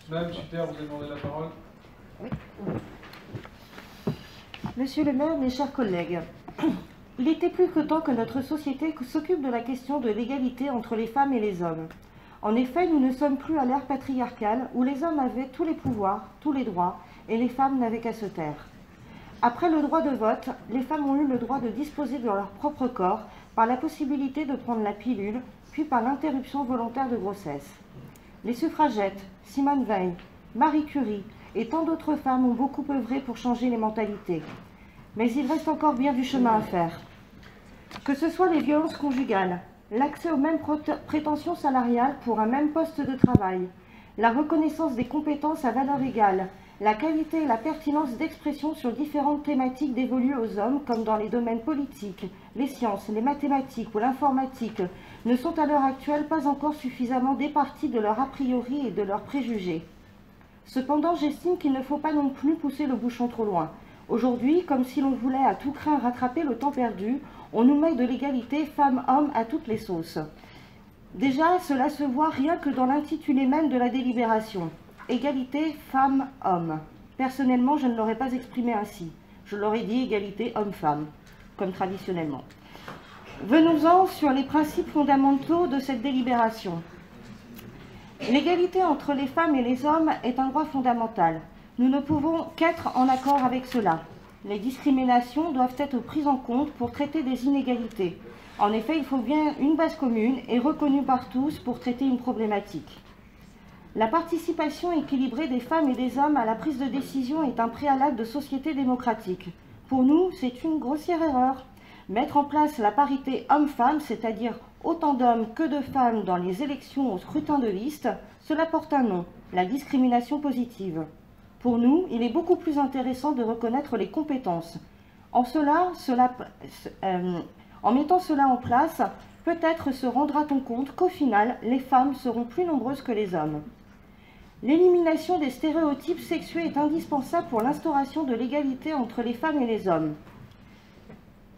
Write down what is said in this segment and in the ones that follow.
Madame Schütter, vous avez demandé la parole. Oui. Monsieur le maire, mes chers collègues, il était plus que temps que notre société s'occupe de la question de l'égalité entre les femmes et les hommes. En effet, nous ne sommes plus à l'ère patriarcale où les hommes avaient tous les pouvoirs, tous les droits, et les femmes n'avaient qu'à se taire. Après le droit de vote, les femmes ont eu le droit de disposer de leur propre corps par la possibilité de prendre la pilule, puis par l'interruption volontaire de grossesse. Les suffragettes, Simone Veil, Marie Curie et tant d'autres femmes ont beaucoup œuvré pour changer les mentalités. Mais il reste encore bien du chemin à faire. Que ce soit les violences conjugales, l'accès aux mêmes prétentions salariales pour un même poste de travail, la reconnaissance des compétences à valeur égale, la qualité et la pertinence d'expression sur différentes thématiques dévolues aux hommes, comme dans les domaines politiques, les sciences, les mathématiques ou l'informatique, ne sont à l'heure actuelle pas encore suffisamment départis de leurs a priori et de leurs préjugés. Cependant, j'estime qu'il ne faut pas non plus pousser le bouchon trop loin. Aujourd'hui, comme si l'on voulait à tout craint rattraper le temps perdu, on nous met de l'égalité femmes-hommes à toutes les sauces. Déjà, cela se voit rien que dans l'intitulé même de la délibération. Égalité femmes-hommes. Personnellement, je ne l'aurais pas exprimé ainsi. Je l'aurais dit égalité homme-femme, comme traditionnellement. Venons-en sur les principes fondamentaux de cette délibération. L'égalité entre les femmes et les hommes est un droit fondamental. Nous ne pouvons qu'être en accord avec cela. Les discriminations doivent être prises en compte pour traiter des inégalités. En effet, il faut bien une base commune et reconnue par tous pour traiter une problématique. La participation équilibrée des femmes et des hommes à la prise de décision est un préalable de société démocratique. Pour nous, c'est une grossière erreur. Mettre en place la parité homme-femme, c'est-à-dire autant d'hommes que de femmes dans les élections au scrutin de liste, cela porte un nom, la discrimination positive. Pour nous, il est beaucoup plus intéressant de reconnaître les compétences. En mettant cela en place, peut-être se rendra-t-on compte qu'au final, les femmes seront plus nombreuses que les hommes. L'élimination des stéréotypes sexués est indispensable pour l'instauration de l'égalité entre les femmes et les hommes.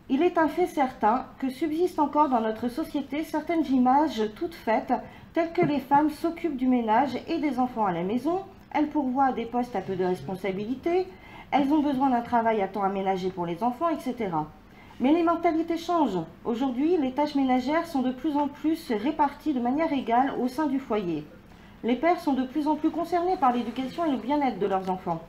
Il est un fait certain que subsistent encore dans notre société certaines images toutes faites, telles que les femmes s'occupent du ménage et des enfants à la maison, elles pourvoient à des postes à peu de responsabilité, elles ont besoin d'un travail à temps aménagé pour les enfants, etc. Mais les mentalités changent. Aujourd'hui, les tâches ménagères sont de plus en plus réparties de manière égale au sein du foyer. Les pères sont de plus en plus concernés par l'éducation et le bien-être de leurs enfants.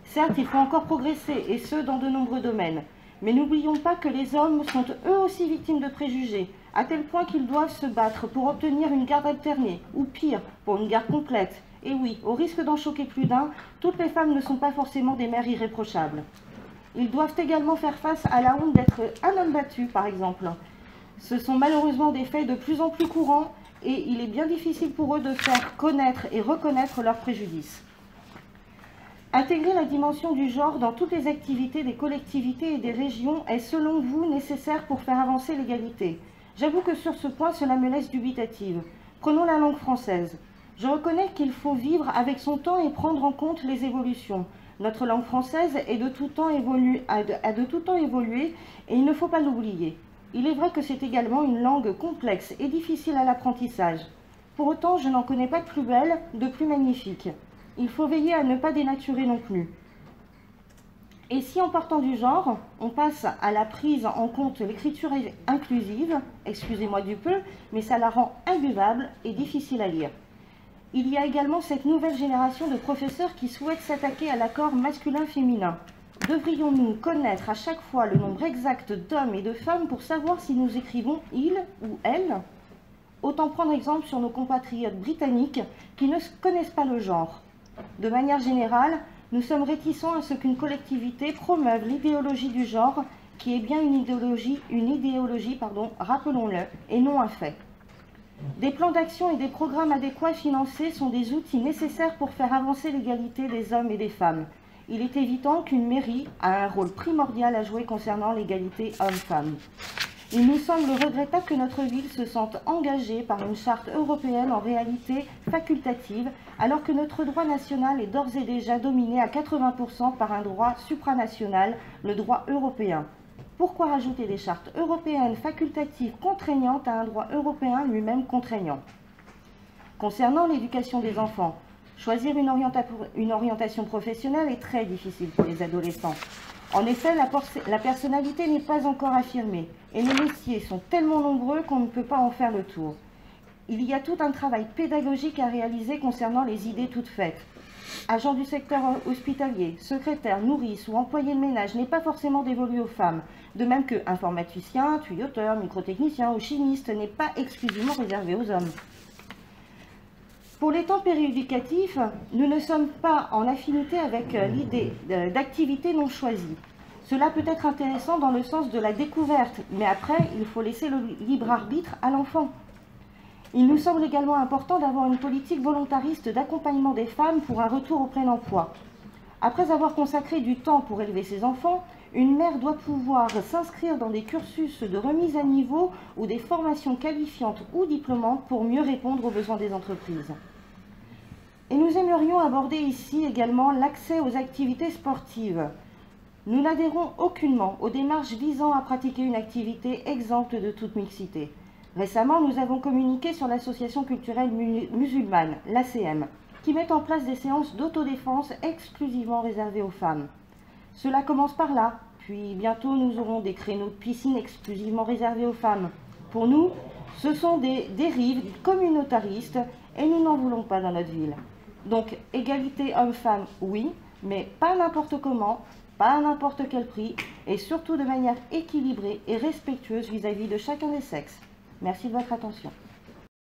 Certes, il faut encore progresser, et ce, dans de nombreux domaines. Mais n'oublions pas que les hommes sont eux aussi victimes de préjugés, à tel point qu'ils doivent se battre pour obtenir une garde alternée, ou pire, pour une garde complète. Et oui, au risque d'en choquer plus d'un, toutes les femmes ne sont pas forcément des mères irréprochables. Ils doivent également faire face à la honte d'être un homme battu, par exemple. Ce sont malheureusement des faits de plus en plus courants, et il est bien difficile pour eux de faire connaître et reconnaître leurs préjudices. Intégrer la dimension du genre dans toutes les activités des collectivités et des régions est selon vous nécessaire pour faire avancer l'égalité. J'avoue que sur ce point, cela me laisse dubitative. Prenons la langue française. Je reconnais qu'il faut vivre avec son temps et prendre en compte les évolutions. Notre langue française a de tout temps évolué et il ne faut pas l'oublier. Il est vrai que c'est également une langue complexe et difficile à l'apprentissage. Pour autant, je n'en connais pas de plus belle, de plus magnifique. Il faut veiller à ne pas dénaturer non plus. Et si en partant du genre, on passe à la prise en compte l'écriture inclusive, excusez-moi du peu, mais ça la rend imbuvable et difficile à lire. Il y a également cette nouvelle génération de professeurs qui souhaitent s'attaquer à l'accord masculin-féminin. Devrions-nous connaître à chaque fois le nombre exact d'hommes et de femmes pour savoir si nous écrivons « il » ou « elle » ? Autant prendre exemple sur nos compatriotes britanniques qui ne connaissent pas le genre. De manière générale, nous sommes réticents à ce qu'une collectivité promeuve l'idéologie du genre, qui est bien une idéologie, rappelons-le, et non un fait. Des plans d'action et des programmes adéquats financés sont des outils nécessaires pour faire avancer l'égalité des hommes et des femmes. Il est évident qu'une mairie a un rôle primordial à jouer concernant l'égalité homme-femme. Il nous semble regrettable que notre ville se sente engagée par une charte européenne en réalité facultative, alors que notre droit national est d'ores et déjà dominé à 80% par un droit supranational, le droit européen. Pourquoi rajouter des chartes européennes facultatives contraignantes à un droit européen lui-même contraignant? Concernant l'éducation des enfants, Choisir une orientation professionnelle est très difficile pour les adolescents. En effet, la personnalité n'est pas encore affirmée et les métiers sont tellement nombreux qu'on ne peut pas en faire le tour. Il y a tout un travail pédagogique à réaliser concernant les idées toutes faites. Agent du secteur hospitalier, secrétaire, nourrice ou employé de ménage n'est pas forcément dévolu aux femmes, de même que informaticien, tuyauteur, microtechnicien ou chimiste n'est pas exclusivement réservé aux hommes. Pour les temps périéducatifs, nous ne sommes pas en affinité avec l'idée d'activité non choisie. Cela peut être intéressant dans le sens de la découverte, mais après, il faut laisser le libre arbitre à l'enfant. Il nous semble également important d'avoir une politique volontariste d'accompagnement des femmes pour un retour au plein emploi. Après avoir consacré du temps pour élever ses enfants, une mère doit pouvoir s'inscrire dans des cursus de remise à niveau ou des formations qualifiantes ou diplômantes pour mieux répondre aux besoins des entreprises. Et nous aimerions aborder ici également l'accès aux activités sportives. Nous n'adhérons aucunement aux démarches visant à pratiquer une activité exempte de toute mixité. Récemment, nous avons communiqué sur l'association culturelle musulmane, l'ACM, qui met en place des séances d'autodéfense exclusivement réservées aux femmes. Cela commence par là, puis bientôt nous aurons des créneaux de piscine exclusivement réservés aux femmes. Pour nous, ce sont des dérives communautaristes et nous n'en voulons pas dans notre ville. Donc, égalité homme-femme, oui, mais pas n'importe comment, pas à n'importe quel prix, et surtout de manière équilibrée et respectueuse vis-à-vis de chacun des sexes. Merci de votre attention.